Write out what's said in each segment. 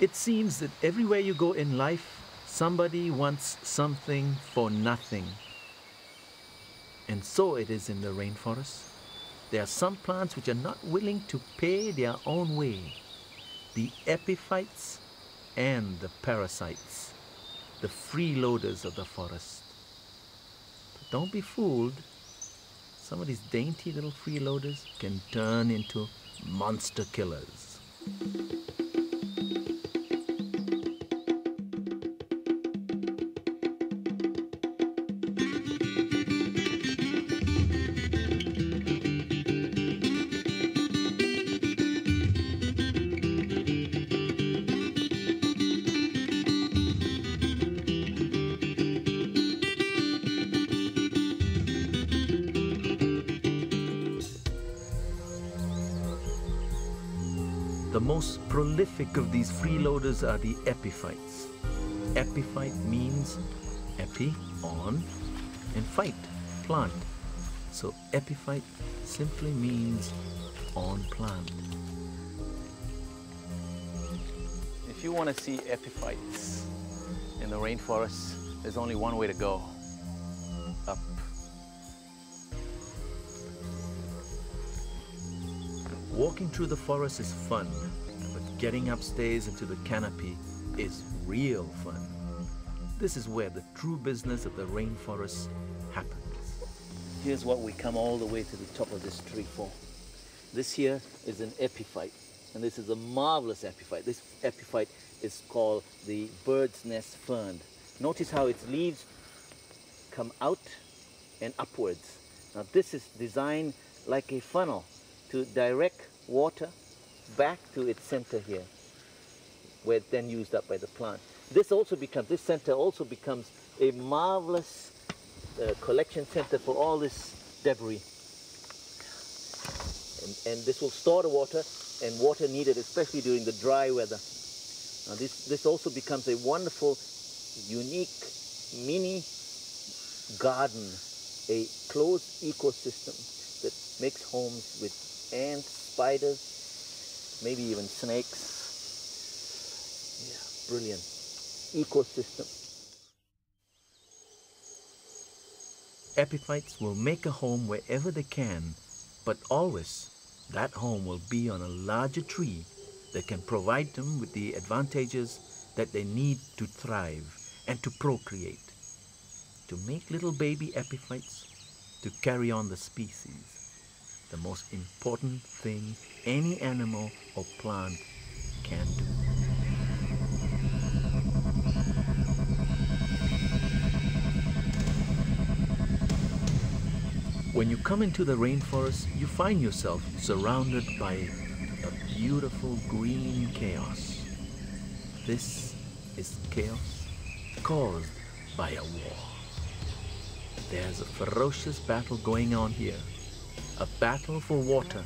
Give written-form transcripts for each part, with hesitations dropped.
It seems that everywhere you go in life, somebody wants something for nothing. And so it is in the rainforest. There are some plants which are not willing to pay their own way. The epiphytes and the parasites, the freeloaders of the forest. But don't be fooled. Some of these dainty little freeloaders can turn into monster killers. The most prolific of these freeloaders are the epiphytes. Epiphyte means epi, on, and phyte, plant. So epiphyte simply means on plant. If you want to see epiphytes in the rainforest, there's only one way to go, up. Walking through the forest is fun, but getting upstairs into the canopy is real fun. This is where the true business of the rainforest happens. Here's what we come all the way to the top of this tree for. This here is an epiphyte, and this is a marvelous epiphyte. This epiphyte is called the bird's nest fern. Notice how its leaves come out and upwards. Now this is designed like a funnel to direct water back to its center here, where it's then used up by the plant. This center also becomes a marvelous collection center for all this debris. And this will store the water, and water needed especially during the dry weather. Now this also becomes a wonderful, unique mini garden, a closed ecosystem that makes homes with ants, spiders, maybe even snakes. Yeah, brilliant ecosystem. Epiphytes will make a home wherever they can, but always that home will be on a larger tree that can provide them with the advantages that they need to thrive and to procreate, to make little baby epiphytes, to carry on the species. The most important thing any animal or plant can do. When you come into the rainforest, you find yourself surrounded by a beautiful green chaos. This is chaos caused by a war. There's a ferocious battle going on here. A battle for water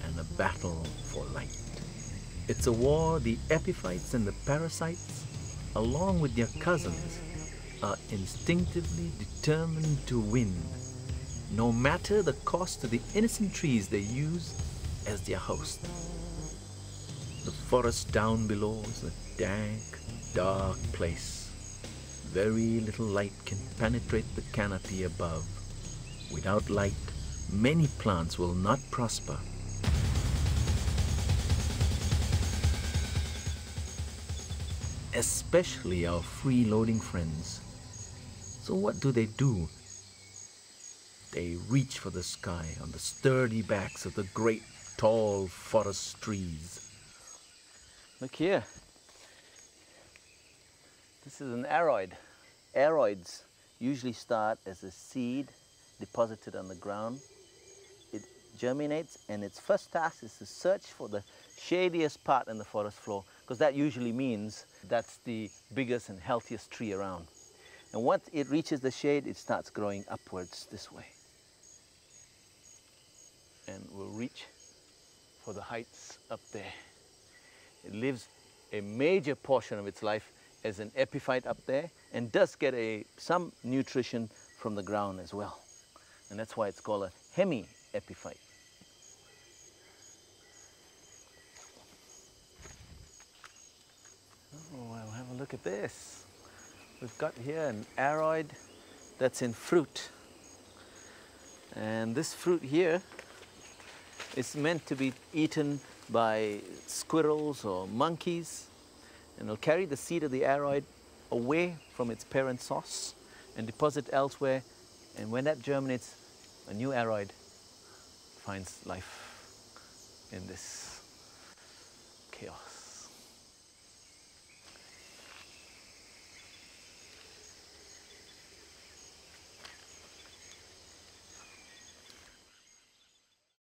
and a battle for light. It's a war the epiphytes and the parasites, along with their cousins, are instinctively determined to win, no matter the cost to the innocent trees they use as their host. The forest down below is a dank, dark place. Very little light can penetrate the canopy above. Without light, many plants will not prosper. Especially our freeloading friends. So what do? They reach for the sky on the sturdy backs of the great tall forest trees. Look here. This is an aroid. Aroids usually start as a seed deposited on the ground. It germinates, and its first task is to search for the shadiest part in the forest floor, because that usually means that's the biggest and healthiest tree around. And once it reaches the shade, it starts growing upwards this way, and will reach for the heights up there. It lives a major portion of its life as an epiphyte up there, and does get some nutrition from the ground as well. And that's why it's called a hemi-epiphyte. look at this. We've got here an aroid that's in fruit. And this fruit here is meant to be eaten by squirrels or monkeys. And it'll carry the seed of the aroid away from its parent source and deposit elsewhere. And when that germinates, a new aroid finds life in this chaos.